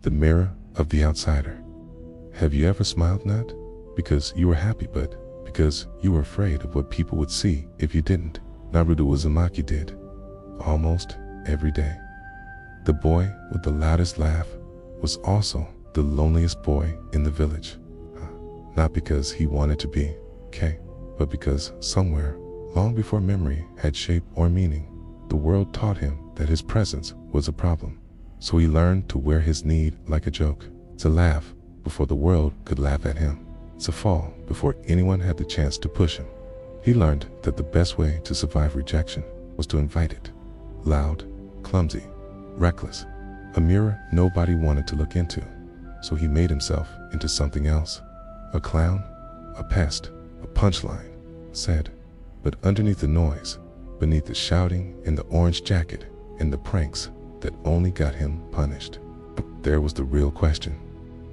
The mirror of the outsider. Have you ever smiled not because you were happy, but because you were afraid of what people would see if you didn't? Naruto Uzumaki did, almost every day. The boy with the loudest laugh was also the loneliest boy in the village. Not because he wanted to be, but because somewhere, long before memory had shape or meaning, the world taught him that his presence was a problem. So he learned to wear his need like a joke, to laugh before the world could laugh at him, to fall before anyone had the chance to push him. He learned that the best way to survive rejection was to invite it. Loud, clumsy, reckless, a mirror nobody wanted to look into. So he made himself into something else. A clown, a pest, a punchline, said. But underneath the noise, beneath the shouting and the orange jacket and the pranks that only got him punished, there was the real question.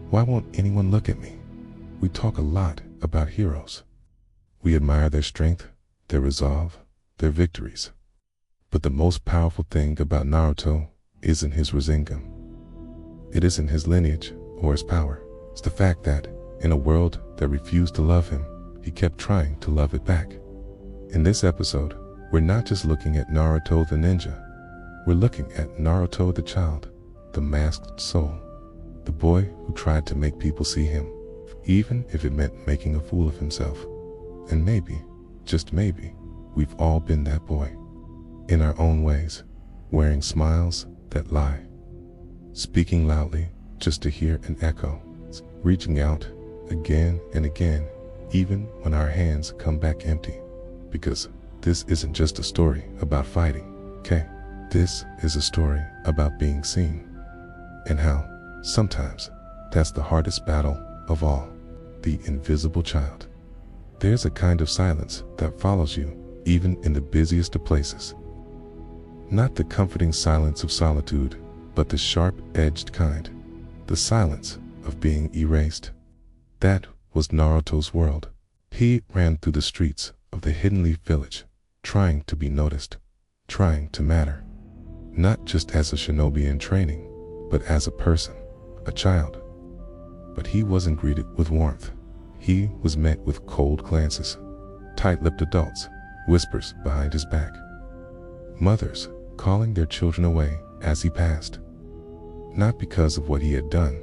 Why won't anyone look at me? We talk a lot about heroes. We admire their strength, their resolve, their victories. But the most powerful thing about Naruto isn't his Rasengan. It isn't his lineage or his power. It's the fact that, in a world that refused to love him, he kept trying to love it back. In this episode, we're not just looking at Naruto the ninja. We're looking at Naruto the child, the masked soul, the boy who tried to make people see him, even if it meant making a fool of himself. And maybe, just maybe, we've all been that boy, in our own ways, wearing smiles that lie, speaking loudly just to hear an echo, reaching out again and again, even when our hands come back empty. Because this isn't just a story about fighting, This is a story about being seen, and how, sometimes, that's the hardest battle of all, the invisible child. There's a kind of silence that follows you, even in the busiest of places. Not the comforting silence of solitude, but the sharp-edged kind, the silence of being erased. That was Naruto's world. He ran through the streets of the Hidden Leaf Village, trying to be noticed, trying to matter. Not just as a shinobi in training, but as a person, a child. But he wasn't greeted with warmth. He was met with cold glances, tight-lipped adults, whispers behind his back, mothers calling their children away as he passed. Not because of what he had done,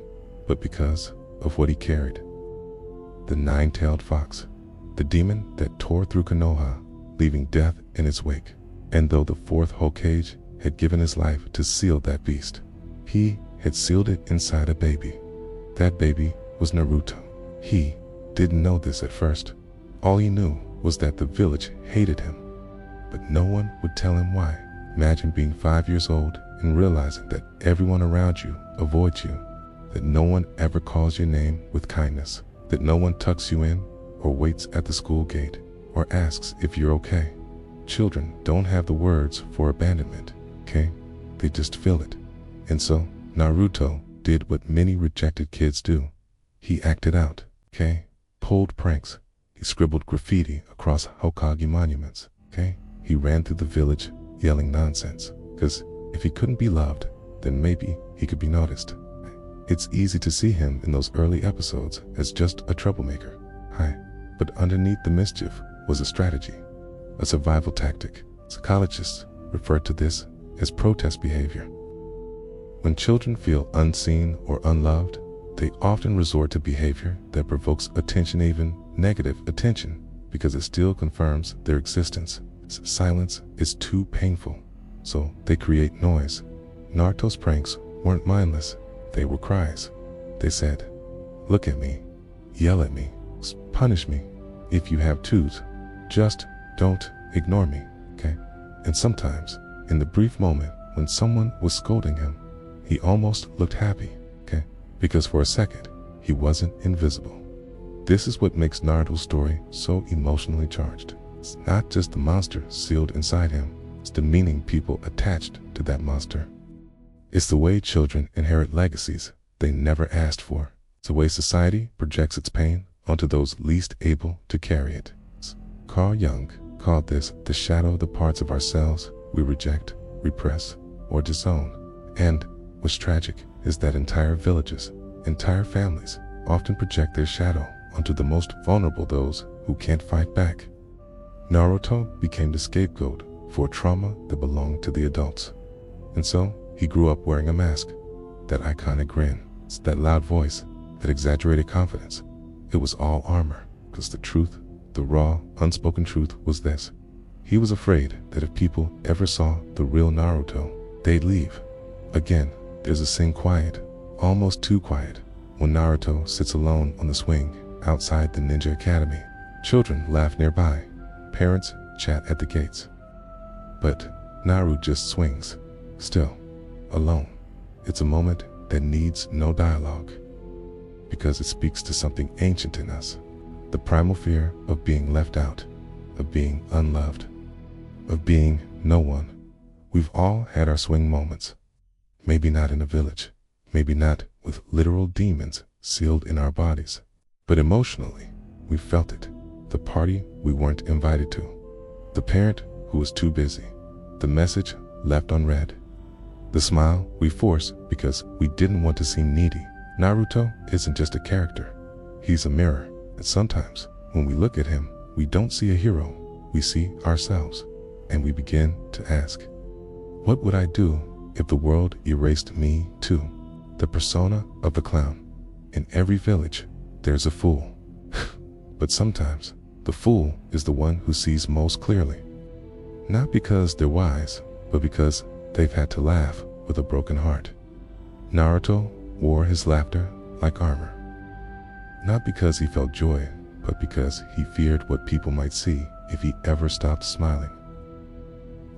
but because of what he carried. The nine-tailed fox, the demon that tore through Konoha, leaving death in its wake. And though the fourth Hokage had given his life to seal that beast, he had sealed it inside a baby. That baby was Naruto. He didn't know this at first. All he knew was that the village hated him, but no one would tell him why. Imagine being 5 years old and realizing that everyone around you avoids you, that no one ever calls your name with kindness, that no one tucks you in or waits at the school gate or asks if you're okay. Children don't have the words for abandonment, They just feel it. And so, Naruto did what many rejected kids do. He acted out, Pulled pranks. He scribbled graffiti across Hokage monuments, He ran through the village yelling nonsense, because if he couldn't be loved, then maybe he could be noticed. It's easy to see him in those early episodes as just a troublemaker, but underneath the mischief was a strategy, a survival tactic. Psychologists refer to this as protest behavior. When children feel unseen or unloved, they often resort to behavior that provokes attention, even negative attention, because it still confirms their existence. Silence is too painful, so they create noise. Naruto's pranks weren't mindless, they were cries. They said, "Look at me, yell at me, punish me. If you have twos, just don't ignore me, And sometimes, in the brief moment when someone was scolding him, he almost looked happy, because for a second, he wasn't invisible. This is what makes Naruto's story so emotionally charged. It's not just the monster sealed inside him, it's the meaning people attached to that monster. It's the way children inherit legacies they never asked for. It's the way society projects its pain onto those least able to carry it. Carl Jung called this the shadow of the parts of ourselves we reject, repress, or disown. And what's tragic is that entire villages, entire families, often project their shadow onto the most vulnerable, those who can't fight back. Naruto became the scapegoat for trauma that belonged to the adults. And so, he grew up wearing a mask. That iconic grin, that loud voice, that exaggerated confidence. It was all armor, because the truth, the raw, unspoken truth was this. He was afraid that if people ever saw the real Naruto, they'd leave. Again, there's a scene quiet, almost too quiet, when Naruto sits alone on the swing outside the ninja academy. Children laugh nearby, parents chat at the gates. But Naru just swings, still, alone. It's a moment that needs no dialogue, because it speaks to something ancient in us, the primal fear of being left out, of being unloved, of being no one. We've all had our swing moments. Maybe not in a village, maybe not with literal demons sealed in our bodies, but emotionally, we felt it. The party we weren't invited to, the parent who was too busy, the message left unread, the smile we forced because we didn't want to seem needy. Naruto isn't just a character, he's a mirror, and sometimes when we look at him, we don't see a hero, we see ourselves, and we begin to ask, what would I do if the world erased me too? The persona of the clown. In every village, there's a fool. But sometimes, the fool is the one who sees most clearly. Not because they're wise, but because they've had to laugh with a broken heart. Naruto wore his laughter like armor. Not because he felt joy, but because he feared what people might see if he ever stopped smiling.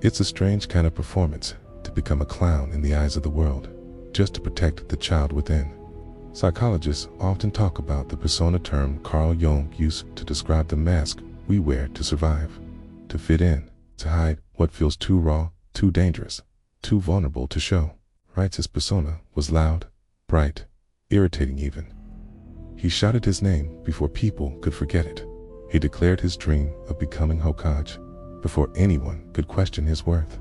It's a strange kind of performance to become a clown in the eyes of the world, just to protect the child within. Psychologists often talk about the persona term Carl Jung used to describe the mask we wear to survive, to fit in, to hide what feels too raw, too dangerous, too vulnerable to show. His persona was loud, bright, irritating even. He shouted his name before people could forget it. He declared his dream of becoming Hokage before anyone could question his worth.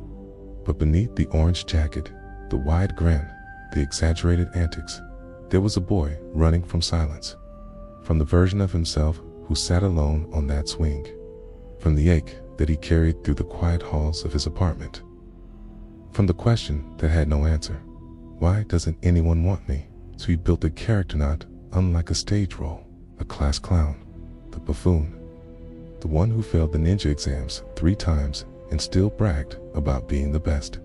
But beneath the orange jacket, the wide grin, the exaggerated antics, there was a boy running from silence, from the version of himself who sat alone on that swing, from the ache that he carried through the quiet halls of his apartment, from the question that had no answer. Why doesn't anyone want me? So he built a character not unlike a stage role, a class clown, the buffoon, the one who failed the ninja exams 3 times and still bragged about being the best,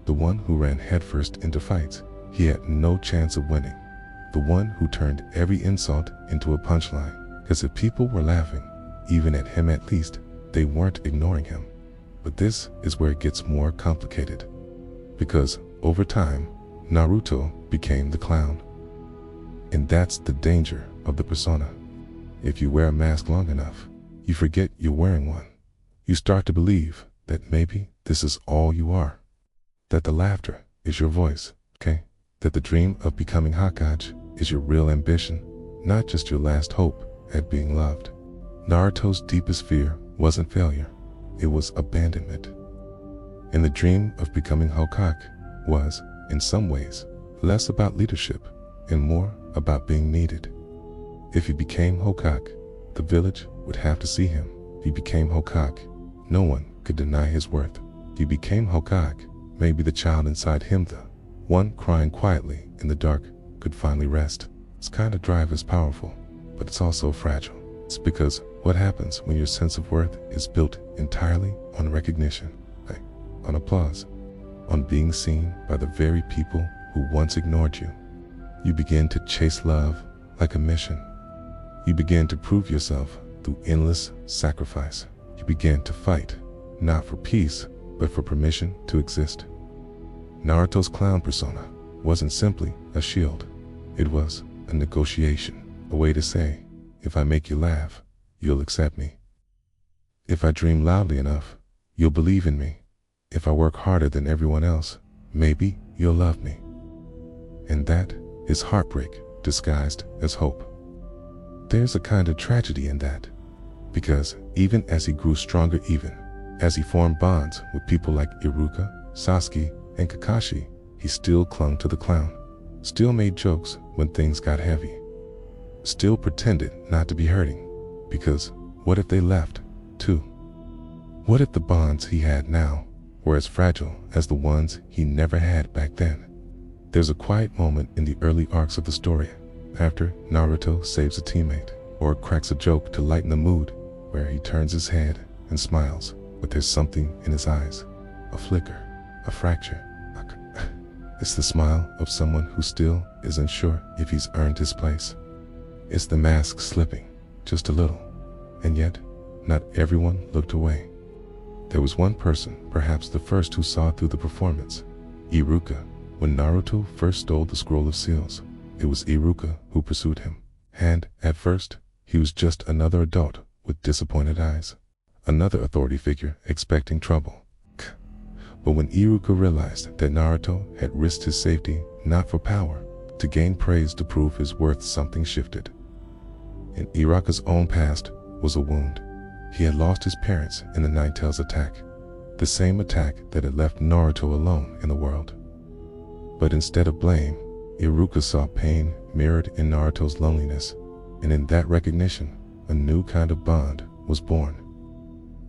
the one who ran headfirst into fights he had no chance of winning, the one who turned every insult into a punchline, because if people were laughing, even at him at least, they weren't ignoring him. But this is where it gets more complicated, because over time, Naruto became the clown. And that's the danger of the persona. If you wear a mask long enough, you forget you're wearing one. You start to believe that maybe this is all you are, that the laughter is your voice, okay? That the dream of becoming Hokage is your real ambition, not just your last hope at being loved. Naruto's deepest fear wasn't failure, it was abandonment. And the dream of becoming Hokage was, in some ways, less about leadership and more about being needed. If he became Hokage, the village would have to see him. If he became Hokage, no one could deny his worth. If he became Hokage, maybe the child inside him, the one crying quietly in the dark, could finally rest. This kind of drive is powerful, but it's also fragile. It's because what happens when your sense of worth is built entirely on recognition, on applause, on being seen by the very people who once ignored you. You begin to chase love like a mission. You begin to prove yourself through endless sacrifice. You begin to fight, not for peace, but for permission to exist. Naruto's clown persona wasn't simply a shield. It was a negotiation, a way to say, if I make you laugh, you'll accept me. If I dream loudly enough, you'll believe in me. If I work harder than everyone else, maybe you'll love me. And that is heartbreak disguised as hope. There's a kind of tragedy in that, because even as he grew stronger, even as he formed bonds with people like Iruka, Sasuke, and Kakashi, he he still clung to the clown, still made jokes when things got heavy, still pretended not to be hurting, because what if they left, too? What if the bonds he had now were as fragile as the ones he never had back then? There's a quiet moment in the early arcs of the story, after Naruto saves a teammate, or cracks a joke to lighten the mood, where he turns his head and smiles, but there's something in his eyes, a flicker, a fracture. It's the smile of someone who still isn't sure if he's earned his place. It's the mask slipping, just a little, and yet not everyone looked away. There was one person, perhaps the first, who saw through the performance. Iruka. When Naruto first stole the scroll of seals, it was Iruka who pursued him, and at first he was just another adult with disappointed eyes, another authority figure expecting trouble. But when Iruka realized that Naruto had risked his safety not for power, to gain praise, to prove his worth, something shifted. In Iruka's own past was a wound. He had lost his parents in the Nine Tails attack, the same attack that had left Naruto alone in the world. But instead of blame, Iruka saw pain mirrored in Naruto's loneliness, and in that recognition, a new kind of bond was born.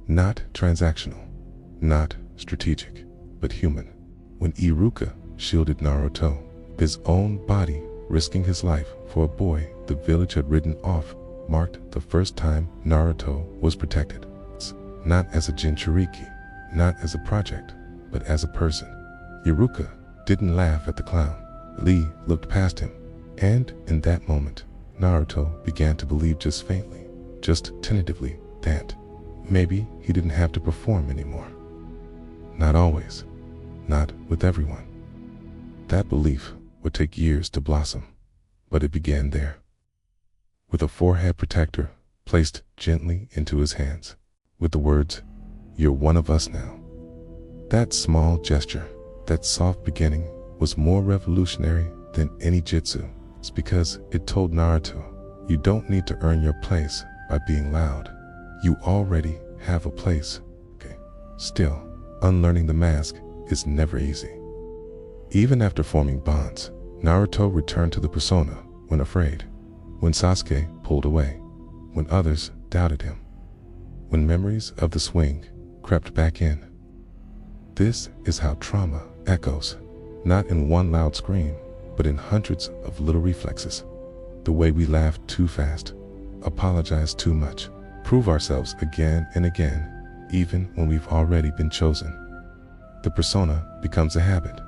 Not transactional, not strategic, but human. When Iruka shielded Naruto, his own body risking his life for a boy the village had ridden off, marked the first time Naruto was protected. Not as a Jinchuriki, not as a project, but as a person. Iruka didn't laugh at the clown. Lee looked past him, and in that moment, Naruto began to believe just faintly, just tentatively, that maybe he didn't have to perform anymore. Not always, not with everyone. That belief would take years to blossom, but it began there. With a forehead protector placed gently into his hands, with the words, "You're one of us now." That small gesture, that soft beginning, was more revolutionary than any jutsu. It's because it told Naruto, you don't need to earn your place by being loud. You already have a place. Okay. Still, unlearning the mask is never easy. Even after forming bonds, Naruto returned to the persona when afraid, when Sasuke pulled away, when others doubted him, when memories of the swing crept back in. This is how trauma echoes, not in one loud scream, but in hundreds of little reflexes. The way we laugh too fast, apologize too much, prove ourselves again and again, even when we've already been chosen. The persona becomes a habit,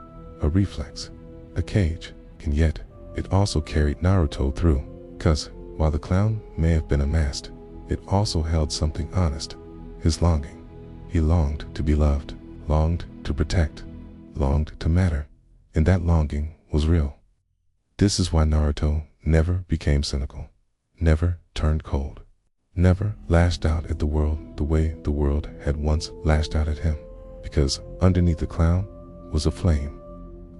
a reflex, a cage, and yet it also carried Naruto through, because while the clown may have been a mask, it also held something honest, his longing. He longed to be loved, longed to protect, longed to matter, and that longing was real. This is why Naruto never became cynical, never turned cold, never lashed out at the world the way the world had once lashed out at him, because underneath the clown was a flame,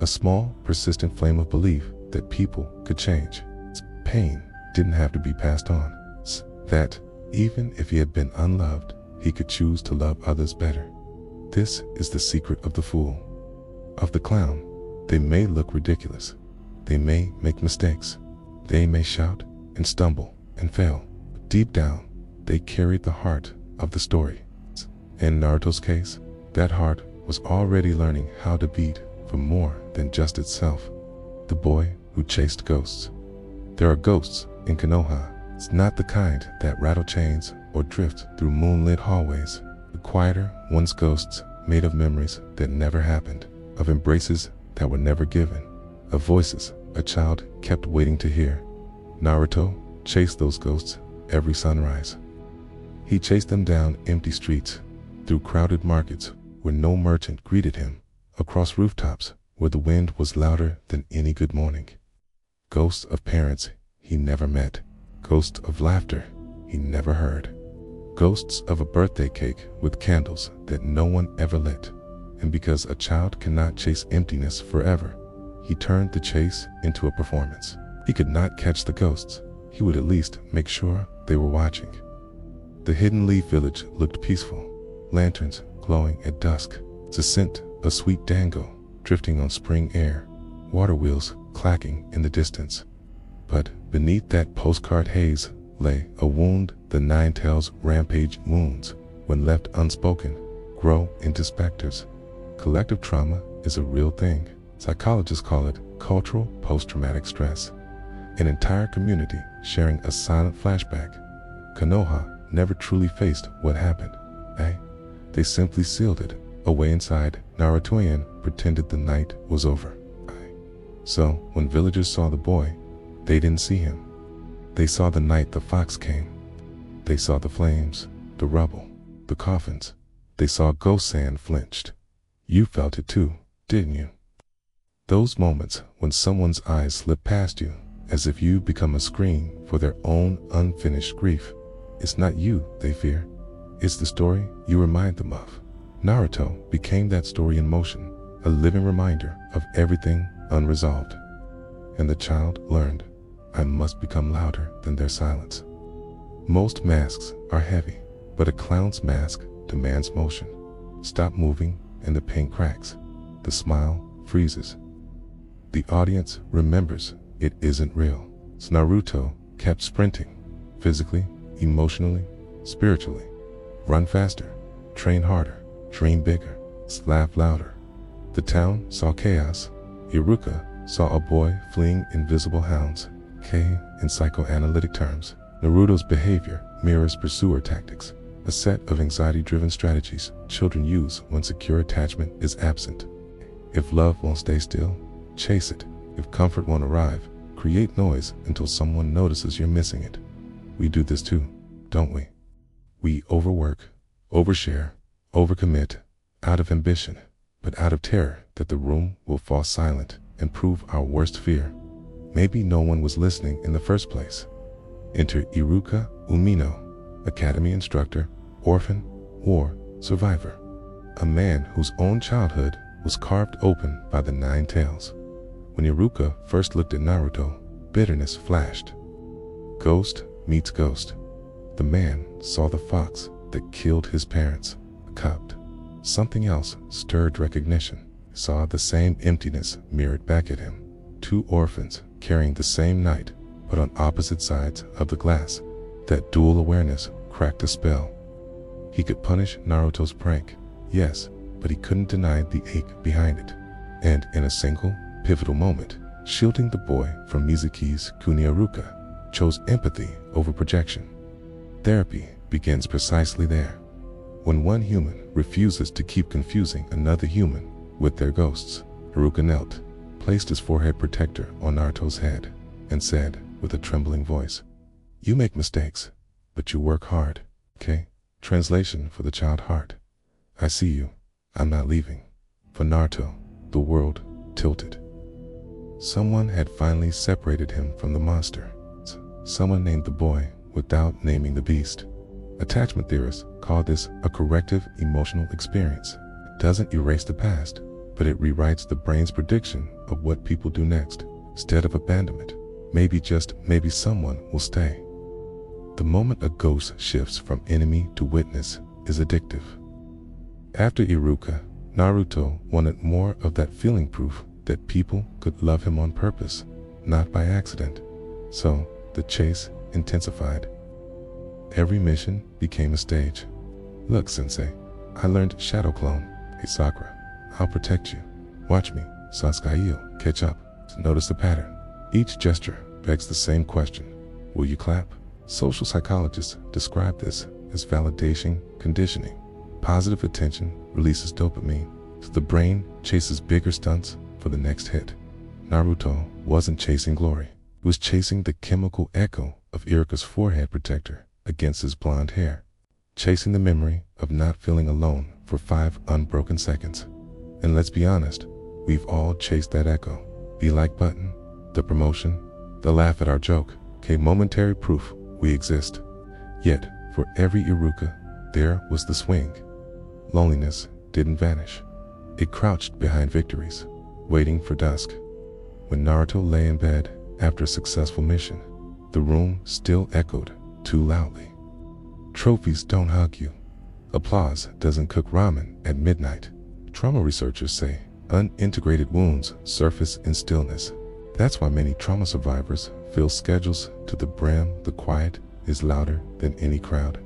a small, persistent flame of belief that people could change. Pain didn't have to be passed on, that even if he had been unloved, he could choose to love others better. This is the secret of the fool, of the clown. They may look ridiculous, they may make mistakes, they may shout and stumble and fail, but deep down, they carried the heart of the story. In Naruto's case, that heart was already learning how to beat for more than just itself. The boy who chased ghosts. There are ghosts in Konoha. It's not the kind that rattle chains or drift through moonlit hallways. The quieter one's ghosts made of memories that never happened, of embraces that were never given, of voices a child kept waiting to hear. Naruto chased those ghosts every sunrise. He chased them down empty streets, through crowded markets where no merchant greeted him, across rooftops where the wind was louder than any good morning. Ghosts of parents he never met, ghosts of laughter he never heard, ghosts of a birthday cake with candles that no one ever lit. And because a child cannot chase emptiness forever, he turned the chase into a performance. He could not catch the ghosts, he would at least make sure they were watching. The Hidden Leaf Village looked peaceful, lanterns glowing at dusk, the scent of sweet dango drifting on spring air, water wheels clacking in the distance. But beneath that postcard haze lay a wound the nine tails rampage wounds, when left unspoken, grow into specters. Collective trauma is a real thing. Psychologists call it cultural post-traumatic stress. An entire community sharing a silent flashback. Konoha never truly faced what happened. They simply sealed it away inside. Narutoyan pretended the night was over. So when villagers saw the boy, they didn't see him. They saw the night the fox came. They saw the flames, the rubble, the coffins. They saw Go-san flinched. You felt it too, didn't you? Those moments when someone's eyes slip past you, as if you become a screen for their own unfinished grief. It's not you they fear. It's the story you remind them of. Naruto became that story in motion, a living reminder of everything unresolved. And the child learned, I must become louder than their silence. Most masks are heavy, but a clown's mask demands motion. Stop moving and the paint cracks. The smile freezes. The audience remembers it isn't real. So Naruto kept sprinting, physically, emotionally, spiritually. Run faster, train harder, dream bigger, laugh louder. The town saw chaos. Iruka saw a boy fleeing invisible hounds. In psychoanalytic terms, Naruto's behavior mirrors pursuer tactics, a set of anxiety-driven strategies children use when secure attachment is absent. If love won't stay still, chase it. If comfort won't arrive, create noise until someone notices you're missing it. We do this too, don't we? We overwork, overshare, overcommit, out of ambition, but out of terror that the room will fall silent and prove our worst fear. Maybe no one was listening in the first place. Enter Iruka Umino, academy instructor, orphan, war survivor. A man whose own childhood was carved open by the nine tails. When Iruka first looked at Naruto, bitterness flashed. Ghost meets ghost. The man saw the fox that killed his parents, cupped. Something else stirred recognition, saw the same emptiness mirrored back at him. Two orphans carrying the same night, but on opposite sides of the glass. That dual awareness cracked a spell. He could punish Naruto's prank, yes, but he couldn't deny the ache behind it. And in a single, pivotal moment, shielding the boy from Mizuki's Kuniaruka, chose empathy over projection. Therapy begins precisely there. When one human refuses to keep confusing another human with their ghosts. Haruka knelt, placed his forehead protector on Naruto's head, and said with a trembling voice, "You make mistakes, but you work hard, okay?" Translation for the child heart. I see you. I'm not leaving. For Naruto, the world tilted. Someone had finally separated him from the monster. Someone named the boy without naming the beast. Attachment theorists call this a corrective emotional experience. It doesn't erase the past, but it rewrites the brain's prediction of what people do next. Instead of abandonment, maybe, just maybe, someone will stay. The moment a ghost shifts from enemy to witness is addictive. After Iruka, Naruto wanted more of that feeling, proof that people could love him on purpose, not by accident. So the chase intensified. Every mission became a stage. Look, sensei, I learned Shadow Clone. Hey Sakura, I'll protect you. Watch me, Sasuke, catch up. Notice the pattern. Each gesture begs the same question. Will you clap? Social psychologists describe this as validation conditioning. Positive attention releases dopamine, so the brain chases bigger stunts for the next hit. Naruto wasn't chasing glory. He was chasing the chemical echo of Iruka's forehead protector against his blonde hair, chasing the memory of not feeling alone for 5 unbroken seconds. And let's be honest, we've all chased that echo. The like button, the promotion, the laugh at our joke, momentary proof we exist. Yet, for every Iruka, there was the swing. Loneliness didn't vanish. It crouched behind victories, waiting for dusk. When Naruto lay in bed after a successful mission, the room still echoed too loudly. Trophies don't hug you. Applause doesn't cook ramen at midnight. Trauma researchers say unintegrated wounds surface in stillness. That's why many trauma survivors fill schedules to the brim. The quiet is louder than any crowd.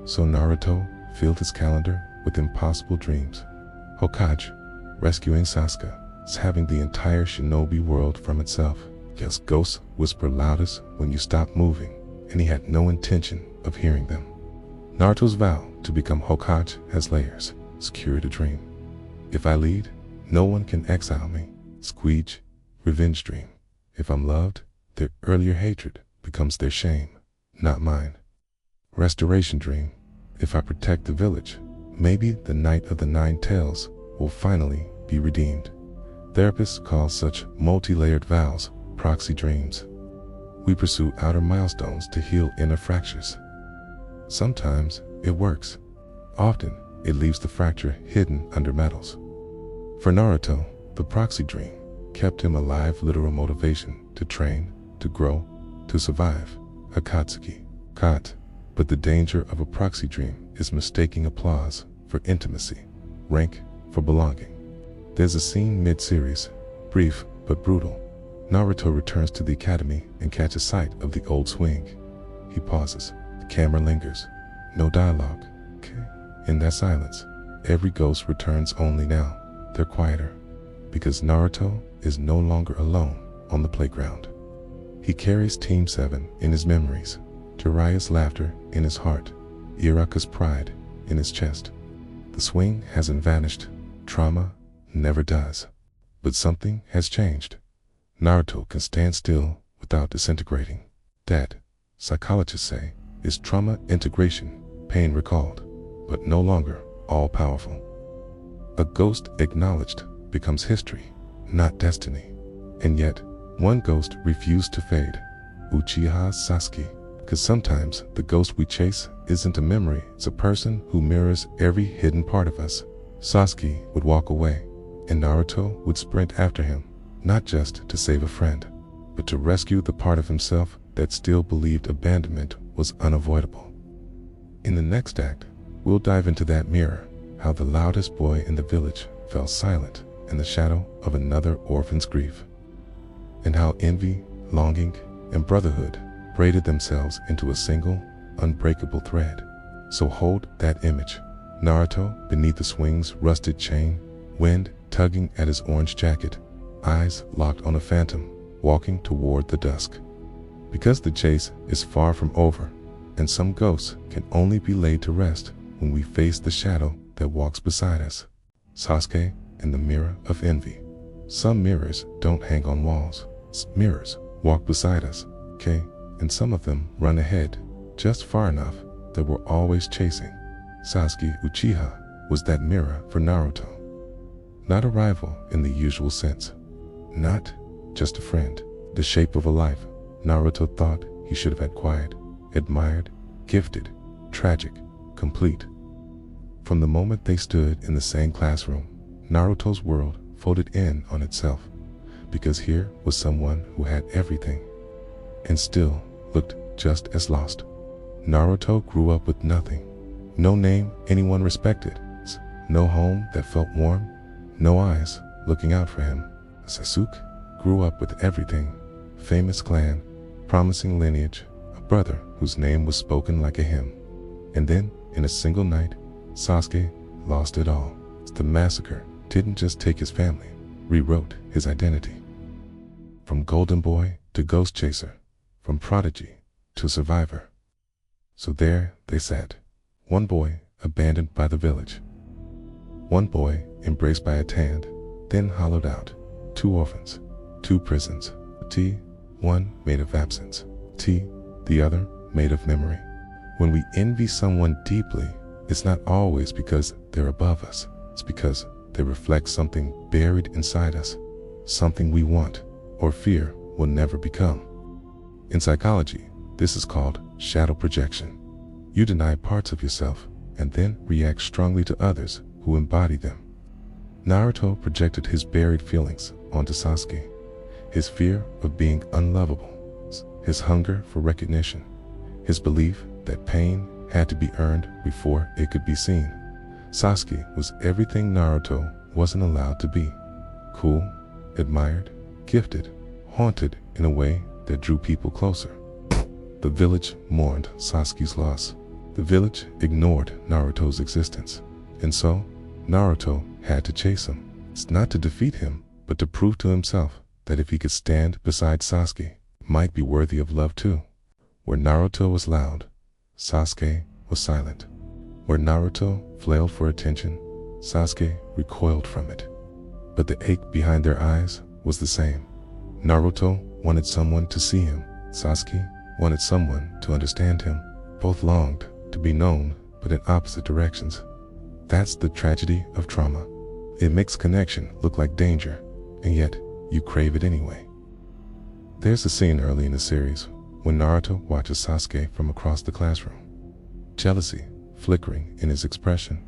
So Naruto filled his calendar with impossible dreams. Hokage, rescuing Sasuke, is having the entire shinobi world from itself. Yes, ghosts whisper loudest when you stop moving, and he had no intention of hearing them. Naruto's vow to become Hokage has layers. Secure the dream. If I lead, no one can exile me. Squeege, revenge dream. If I'm loved, their earlier hatred becomes their shame, not mine. Restoration dream. If I protect the village, maybe the Knight of the Nine Tails will finally be redeemed. Therapists call such multi-layered vows proxy dreams. We pursue outer milestones to heal inner fractures. Sometimes it works. Often it leaves the fracture hidden under metals. For Naruto, the proxy dream kept him alive. Literal motivation to train, to grow, to survive. Akatsuki, Kat. But the danger of a proxy dream is mistaking applause for intimacy, rank for belonging. There's a scene mid-series, brief but brutal. Naruto returns to the academy and catches sight of the old swing. He pauses. The camera lingers. No dialogue. Okay. In that silence, every ghost returns. Only now, they're quieter. Because Naruto is no longer alone on the playground. He carries Team 7 in his memories, Jiraiya's laughter in his heart, Iraka's pride in his chest. The swing hasn't vanished. Trauma never does. But something has changed. Naruto can stand still without disintegrating. That, psychologists say, is trauma integration, pain recalled, but no longer all-powerful. A ghost acknowledged becomes history, not destiny. And yet, one ghost refused to fade, Uchiha Sasuke. Because sometimes the ghost we chase isn't a memory, it's a person who mirrors every hidden part of us. Sasuke would walk away, and Naruto would sprint after him, not just to save a friend, but to rescue the part of himself that still believed abandonment was unavoidable. In the next act, we'll dive into that mirror, how the loudest boy in the village fell silent in the shadow of another orphan's grief, and how envy, longing, and brotherhood braided themselves into a single, unbreakable thread. So hold that image. Naruto beneath the swing's rusted chain, wind tugging at his orange jacket, eyes locked on a phantom, walking toward the dusk. Because the chase is far from over, and some ghosts can only be laid to rest when we face the shadow that walks beside us. Sasuke and the mirror of envy. Some mirrors don't hang on walls. Mirrors walk beside us, okay? And some of them run ahead, just far enough that we're always chasing. Sasuke Uchiha was that mirror for Naruto. Not a rival in the usual sense. Not just a friend. The shape of a life Naruto thought he should have had: quiet, admired, gifted, tragic, complete. From the moment they stood in the same classroom, Naruto's world folded in on itself, because here was someone who had everything, and still looked just as lost. Naruto grew up with nothing. No name anyone respected, no home that felt warm, no eyes looking out for him. Sasuke grew up with everything: famous clan, promising lineage, a brother whose name was spoken like a hymn. And then, in a single night, Sasuke lost it all. The massacre didn't just take his family, rewrote his identity. From golden boy to ghost chaser, from prodigy to survivor. So there they sat, one boy abandoned by the village, one boy embraced by a tand, then hollowed out, two orphans, two prisons, one made of absence, the other made of memory. When we envy someone deeply, it's not always because they're above us. It's because they reflect something buried inside us, something we want or fear will never become. In psychology, this is called shadow projection. You deny parts of yourself and then react strongly to others who embody them. Naruto projected his buried feelings onto Sasuke, his fear of being unlovable, his hunger for recognition, his belief that pain had to be earned before it could be seen. Sasuke was everything Naruto wasn't allowed to be: cool, admired, gifted, haunted in a way that drew people closer. The village mourned Sasuke's loss. The village ignored Naruto's existence. And so, Naruto had to chase him. It's not to defeat him, but to prove to himself that if he could stand beside Sasuke, might be worthy of love too. Where Naruto was loud, Sasuke was silent. Where Naruto flailed for attention, Sasuke recoiled from it. But the ache behind their eyes was the same. Naruto wanted someone to see him. Sasuke wanted someone to understand him. Both longed to be known, but in opposite directions. That's the tragedy of trauma. It makes connection look like danger, and yet you crave it anyway. There's a scene early in the series when Naruto watches Sasuke from across the classroom. Jealousy flickering in his expression.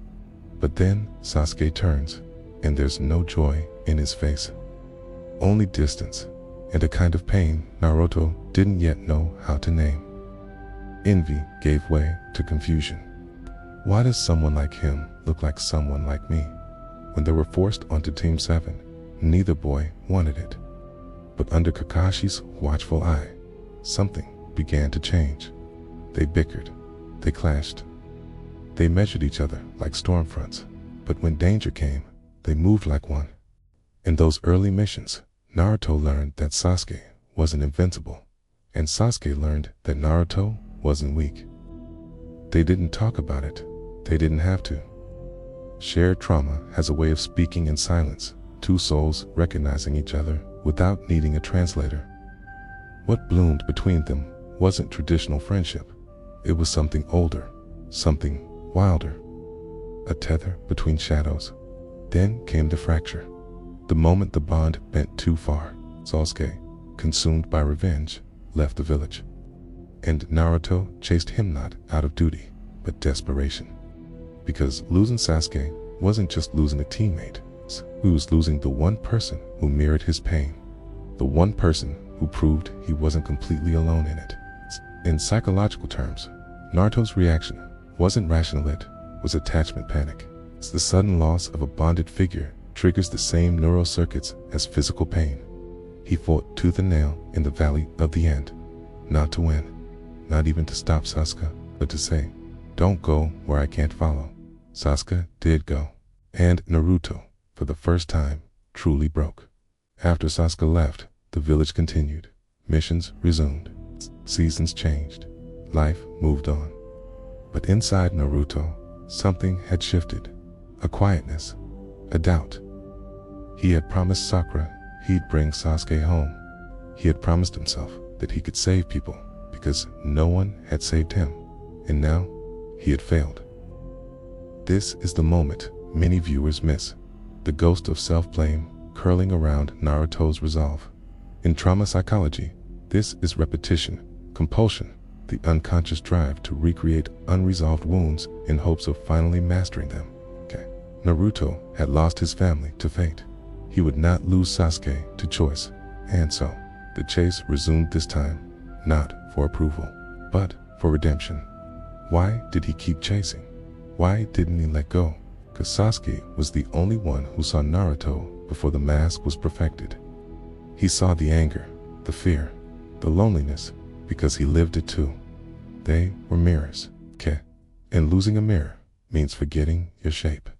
But then Sasuke turns, and there's no joy in his face. Only distance, and a kind of pain Naruto didn't yet know how to name. Envy gave way to confusion. Why does someone like him look like someone like me? When they were forced onto Team 7, neither boy wanted it. But under Kakashi's watchful eye, something began to change. They bickered, they clashed. They measured each other like storm fronts, but when danger came, they moved like one. In those early missions, Naruto learned that Sasuke wasn't invincible, and Sasuke learned that Naruto wasn't weak. They didn't talk about it. They didn't have to. Shared trauma has a way of speaking in silence, two souls recognizing each other without needing a translator. What bloomed between them wasn't traditional friendship. It was something older, something wilder. A tether between shadows. Then came the fracture. The moment the bond bent too far, Sasuke, consumed by revenge, left the village. And Naruto chased him not out of duty, but desperation. Because losing Sasuke wasn't just losing a teammate, he was losing the one person who mirrored his pain. The one person who proved he wasn't completely alone in it. In psychological terms, Naruto's reaction wasn't rational, it was attachment panic. It's the sudden loss of a bonded figure triggers the same neural circuits as physical pain. He fought tooth and nail in the valley of the end, not to win, not even to stop Sasuke, but to say, "Don't go where I can't follow." Sasuke did go, and Naruto, for the first time, truly broke. After Sasuke left, the village continued. Missions resumed. Seasons changed. Life moved on. But inside Naruto, something had shifted. A quietness, a doubt. He had promised Sakura he'd bring Sasuke home. He had promised himself that he could save people because no one had saved him, and now he had failed. This is the moment many viewers miss, the ghost of self-blame curling around Naruto's resolve. In trauma psychology, this is repetition, compulsion, the unconscious drive to recreate unresolved wounds in hopes of finally mastering them. Naruto had lost his family to fate. He would not lose Sasuke to choice, and so the chase resumed, this time not for approval, but for redemption. Why did he keep chasing? Why didn't he let go? Because Sasuke was the only one who saw Naruto before the mask was perfected. He saw the anger, the fear, the loneliness, because he lived it too. They were mirrors, and losing a mirror means forgetting your shape.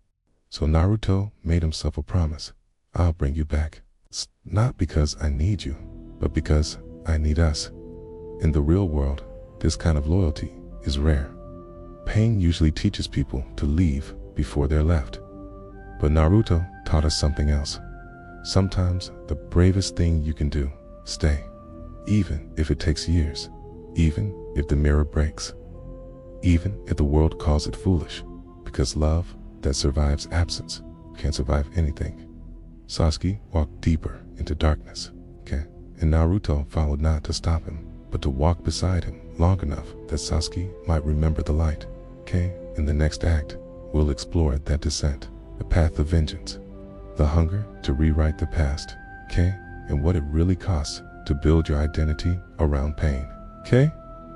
So Naruto made himself a promise. I'll bring you back. Not because I need you, but because I need us. In the real world, this kind of loyalty is rare. Pain usually teaches people to leave before they're left. But Naruto taught us something else. Sometimes the bravest thing you can do, stay. Even if it takes years. Even if the mirror breaks. Even if the world calls it foolish. Because love that survives absence can't survive anything. Sasuke walked deeper into darkness, and Naruto followed not to stop him, but to walk beside him long enough that Sasuke might remember the light. In the next act, we'll explore that descent, the path of vengeance, the hunger to rewrite the past, and what it really costs to build your identity around pain,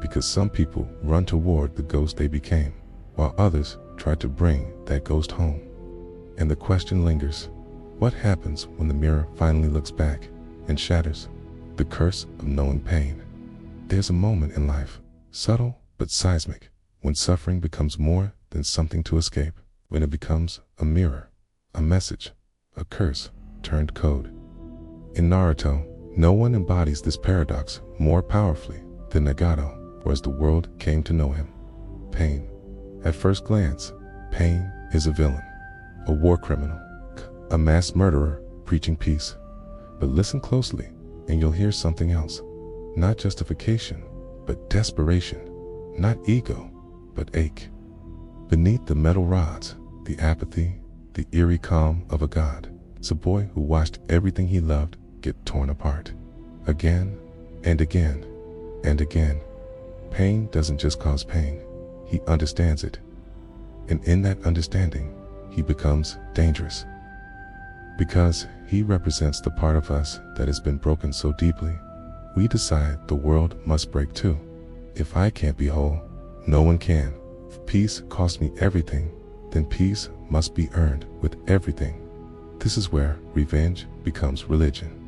because some people run toward the ghost they became, while others try to bring that ghost home. And the question lingers, What happens when the mirror finally looks back and shatters? The curse of knowing pain. There's a moment in life, subtle but seismic, when suffering becomes more than something to escape, when it becomes a mirror, a message, a curse turned code. In Naruto, no one embodies this paradox more powerfully than Nagato, or as the world came to know him. Pain. At first glance, Pain is a villain, a war criminal, a mass murderer preaching peace. But listen closely and you'll hear something else. Not justification, but desperation. Not ego, but ache. Beneath the metal rods, the apathy, the eerie calm of a god. It's a boy who watched everything he loved get torn apart. Again and again and again. Pain doesn't just cause pain, he understands it. And in that understanding, he becomes dangerous. Because he represents the part of us that has been broken so deeply, we decide the world must break too. If I can't be whole, no one can. If peace costs me everything, then peace must be earned with everything. This is where revenge becomes religion.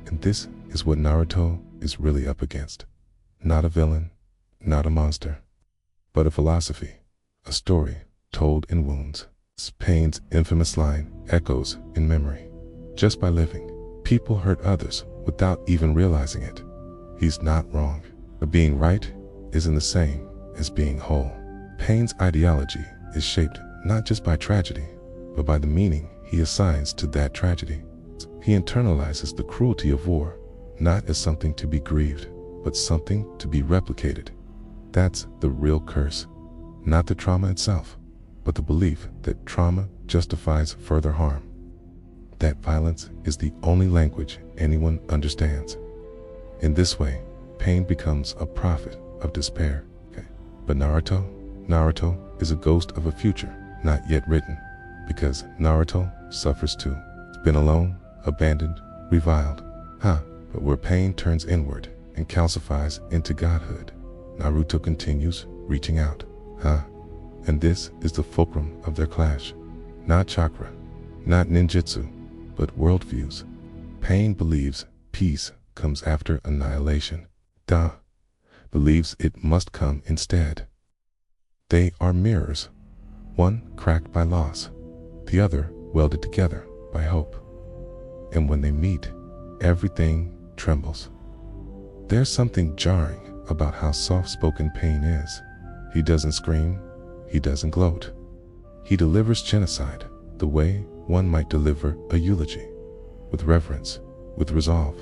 And this is what Naruto is really up against. Not a villain, not a monster, but a philosophy, a story told in wounds. Pain's infamous line echoes in memory. Just by living, people hurt others without even realizing it. He's not wrong, but being right isn't the same as being whole. Pain's ideology is shaped not just by tragedy, but by the meaning he assigns to that tragedy. He internalizes the cruelty of war, not as something to be grieved, but something to be replicated. That's the real curse, not the trauma itself, but the belief that trauma justifies further harm. That violence is the only language anyone understands. In this way, pain becomes a prophet of despair. But Naruto is a ghost of a future not yet written, because Naruto suffers too. He's been alone, abandoned, reviled. But where pain turns inward and calcifies into godhood, Naruto continues reaching out. And this is the fulcrum of their clash. Not chakra, not ninjutsu, but worldviews. Pain believes peace comes after annihilation. Believes it must come instead. They are mirrors, one cracked by loss, the other welded together by hope. And when they meet, everything trembles. There's something jarring about how soft-spoken Pain is. He doesn't scream, he doesn't gloat. He delivers genocide the way one might deliver a eulogy, with reverence, with resolve.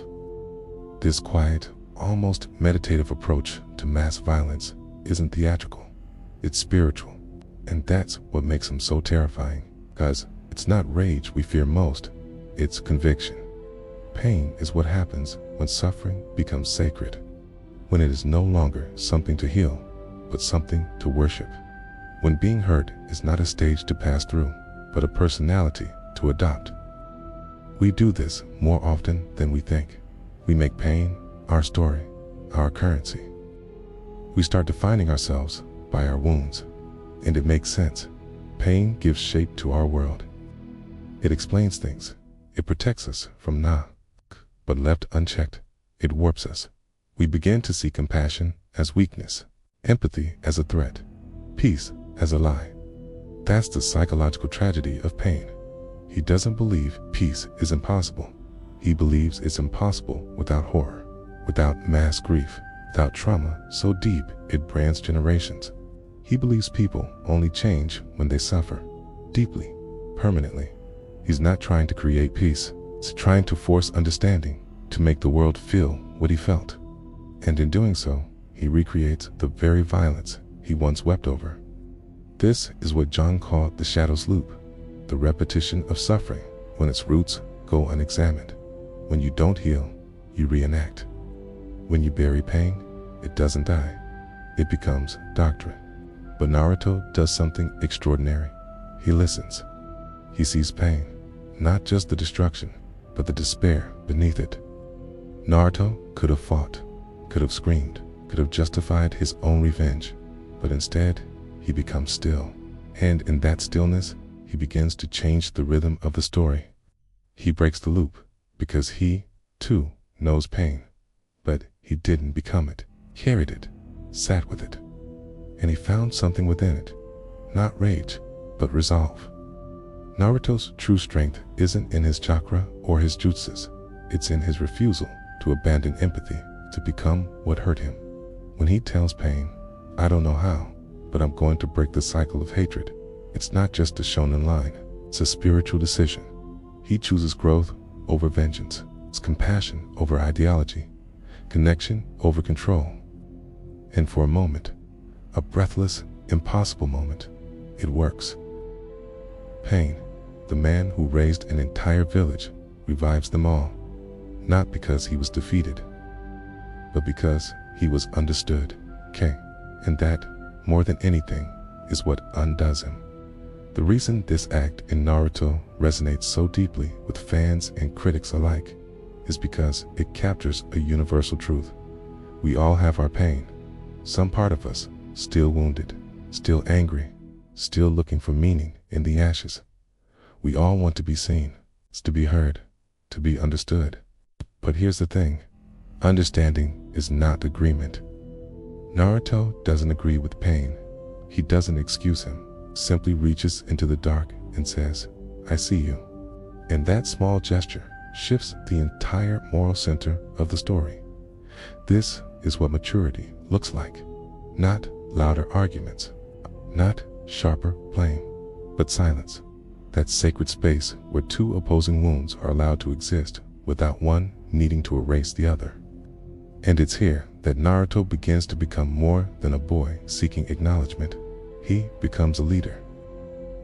This quiet, almost meditative approach to mass violence isn't theatrical, it's spiritual. And that's what makes him so terrifying, because it's not rage we fear most, it's conviction. Pain is what happens when suffering becomes sacred, when it is no longer something to heal, but something to worship. When being hurt is not a stage to pass through, but a personality to adopt. We do this more often than we think. We make pain our story, our currency. We start defining ourselves by our wounds, and it makes sense. Pain gives shape to our world. It explains things. It protects us from but left unchecked, it warps us. We begin to see compassion as weakness, empathy as a threat, peace as a lie. That's the psychological tragedy of Pain. He doesn't believe peace is impossible. He believes it's impossible without horror, without mass grief, without trauma so deep it brands generations. He believes people only change when they suffer, deeply, permanently. He's not trying to create peace. He's trying to force understanding, to make the world feel what he felt. And in doing so, he recreates the very violence he once wept over. This is what John called the shadow's loop, the repetition of suffering when its roots go unexamined. When you don't heal, you reenact. When you bury pain, it doesn't die. It becomes doctrine. But Naruto does something extraordinary. He listens. He sees pain, not just the destruction, but the despair beneath it. Naruto could have fought, could have screamed, could have justified his own revenge, but instead, he becomes still. And in that stillness, he begins to change the rhythm of the story. He breaks the loop because he, too, knows pain. But he didn't become it, carried it, sat with it. And he found something within it, not rage, but resolve. Naruto's true strength isn't in his chakra or his jutsus. It's in his refusal to abandon empathy, to become what hurt him. When he tells pain, I don't know how, but I'm going to break the cycle of hatred, it's not just a shonen line, it's a spiritual decision. He chooses growth over vengeance, it's compassion over ideology, connection over control. And for a moment, a breathless, impossible moment, it works. Pain, the man who raised an entire village, revives them all, not because he was defeated, but because he was understood. And that, more than anything, is what undoes him. The reason this act in Naruto resonates so deeply with fans and critics alike is because it captures a universal truth. We all have our pain. Some part of us still wounded, still angry, still looking for meaning in the ashes. We all want to be seen, to be heard, to be understood. But here's the thing, understanding is not agreement. Naruto doesn't agree with pain. He doesn't excuse him, simply reaches into the dark and says, I see you. And that small gesture shifts the entire moral center of the story. This is what maturity looks like. Not louder arguments, not sharper blame, but silence. That sacred space where two opposing wounds are allowed to exist without one needing to erase the other. And it's here that Naruto begins to become more than a boy seeking acknowledgement. He becomes a leader,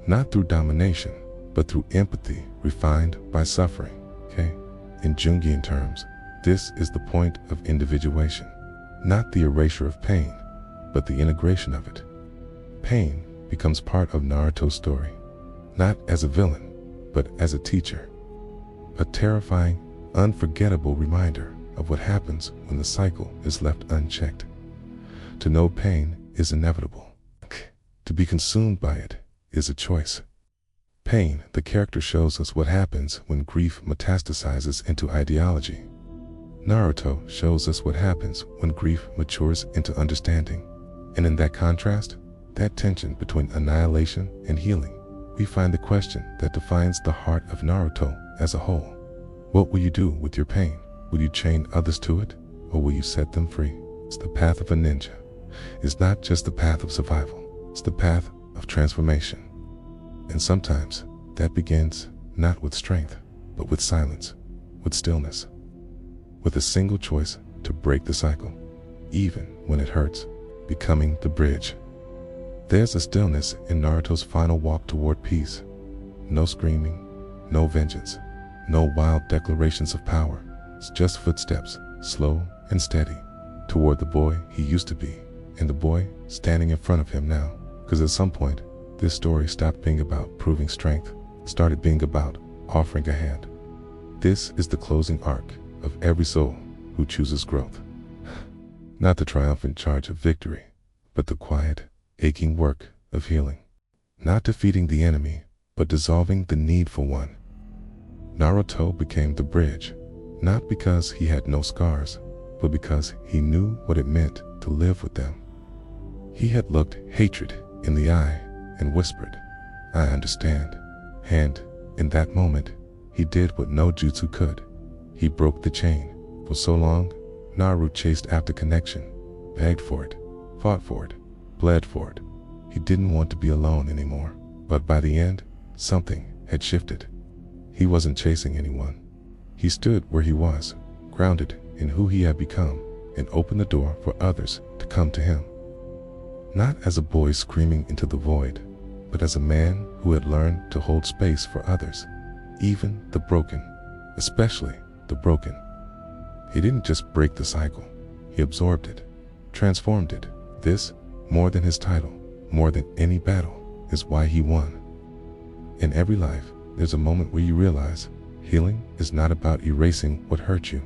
not through domination, but through empathy refined by suffering. In Jungian terms, this is the point of individuation, not the erasure of pain, but the integration of it. Pain becomes part of Naruto's story, not as a villain, but as a teacher. A terrifying, unforgettable reminder of what happens when the cycle is left unchecked. To know pain is inevitable. To be consumed by it is a choice. Pain, the character, shows us what happens when grief metastasizes into ideology. Naruto shows us what happens when grief matures into understanding. And in that contrast, that tension between annihilation and healing, we find the question that defines the heart of Naruto as a whole. What will you do with your pain? Will you chain others to it, or will you set them free? It's the path of a ninja. It's not just the path of survival, it's the path of transformation. And sometimes that begins not with strength, but with silence, with stillness, with a single choice to break the cycle, even when it hurts, becoming the bridge. There's a stillness in Naruto's final walk toward peace. No screaming, no vengeance, no wild declarations of power. It's just footsteps, slow and steady, toward the boy he used to be, and the boy standing in front of him now. Because at some point, this story stopped being about proving strength, started being about offering a hand. This is the closing arc of every soul who chooses growth. Not the triumphant charge of victory, but the quiet, aching work of healing. Not defeating the enemy, but dissolving the need for one. Naruto became the bridge, not because he had no scars, but because he knew what it meant to live with them. He had looked hatred in the eye and whispered, I understand. And in that moment, he did what no jutsu could. He broke the chain. For so long, Naruto chased after connection, begged for it, fought for it, bled for it. He didn't want to be alone anymore. But by the end, something had shifted. He wasn't chasing anyone. He stood where he was, grounded in who he had become, and opened the door for others to come to him. Not as a boy screaming into the void, but as a man who had learned to hold space for others, even the broken, especially the broken. He didn't just break the cycle, he absorbed it, transformed it. This, more than his title, more than any battle, is why he won. In every life, there's a moment where you realize healing is not about erasing what hurt you.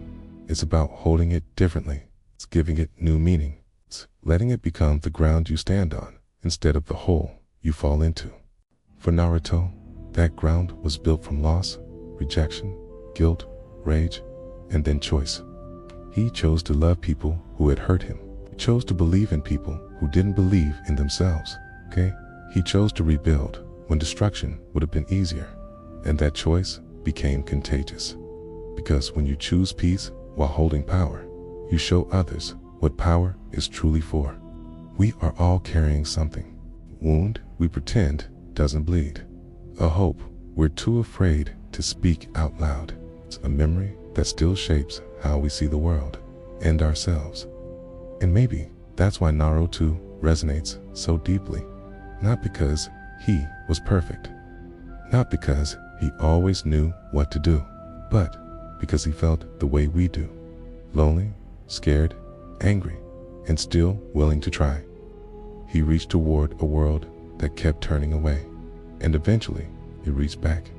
It's about holding it differently. It's giving it new meaning. It's letting it become the ground you stand on instead of the hole you fall into. For Naruto, that ground was built from loss, rejection, guilt, rage, and then choice. He chose to love people who had hurt him. He chose to believe in people who didn't believe in themselves. Okay? He chose to rebuild when destruction would have been easier. And that choice became contagious. Because when you choose peace while holding power, you show others what power is truly for. We are all carrying something. A wound we pretend doesn't bleed. A hope we're too afraid to speak out loud. It's a memory that still shapes how we see the world and ourselves. And maybe that's why Naruto resonates so deeply. Not because he was perfect. Not because he always knew what to do, but because he felt the way we do. Lonely, scared, angry, and still willing to try. He reached toward a world that kept turning away, and eventually he reached back.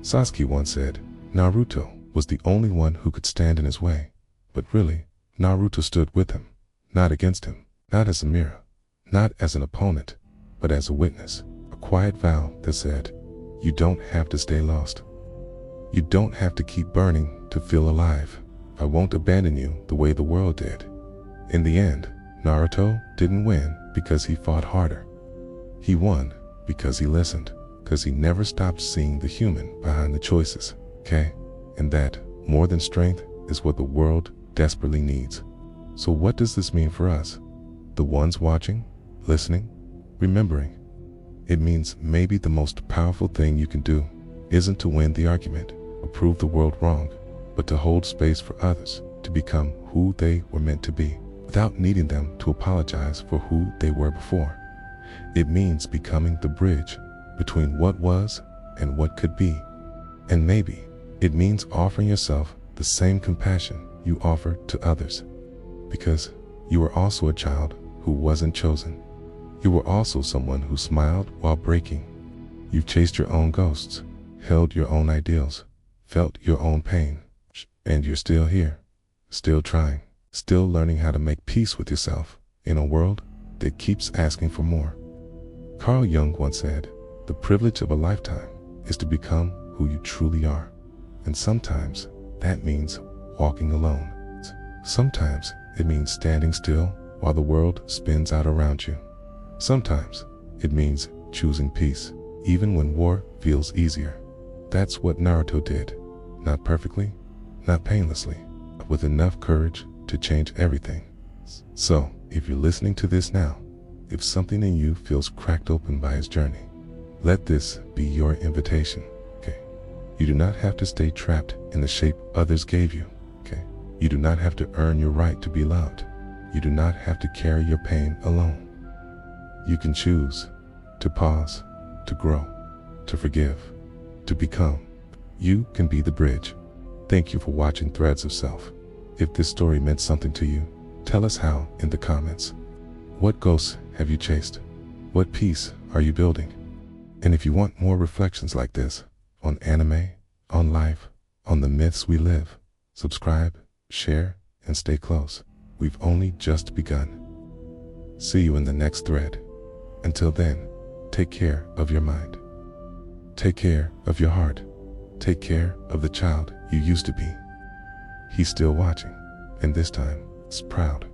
Sasuke once said Naruto was the only one who could stand in his way, but really, Naruto stood with him, not against him, not as a mirror, not as an opponent, but as a witness, a quiet vow that said, you don't have to stay lost. You don't have to keep burning to feel alive. I won't abandon you the way the world did. In the end, Naruto didn't win because he fought harder. He won because he listened, because he never stopped seeing the human behind the choices, okay? And that, more than strength, is what the world desperately needs. So what does this mean for us? The ones watching, listening, remembering. It means maybe the most powerful thing you can do isn't to win the argument or prove the world wrong, but to hold space for others to become who they were meant to be without needing them to apologize for who they were before. It means becoming the bridge between what was and what could be. And maybe it means offering yourself the same compassion you offer to others, because you were also a child who wasn't chosen. You were also someone who smiled while breaking. You've chased your own ghosts, held your own ideals, felt your own pain, and you're still here, still trying, still learning how to make peace with yourself in a world that keeps asking for more. Carl Jung once said, the privilege of a lifetime is to become who you truly are. And sometimes that means walking alone. Sometimes it means standing still while the world spins out around you. Sometimes it means choosing peace, even when war feels easier. That's what Naruto did. Not perfectly, not painlessly, but with enough courage to change everything. So, if you're listening to this now, if something in you feels cracked open by his journey, let this be your invitation, okay? You do not have to stay trapped in the shape others gave you, okay? You do not have to earn your right to be loved. You do not have to carry your pain alone. You can choose to pause, to grow, to forgive, to become. You can be the bridge. Thank you for watching Threads of Self. If this story meant something to you, tell us how in the comments. What ghosts have you chased? What peace are you building? And if you want more reflections like this on anime, on life, on the myths we live, subscribe, share, and stay close. We've only just begun. See you in the next thread. Until then, take care of your mind. Take care of your heart. Take care of the child you used to be. He's still watching, and this time, is proud.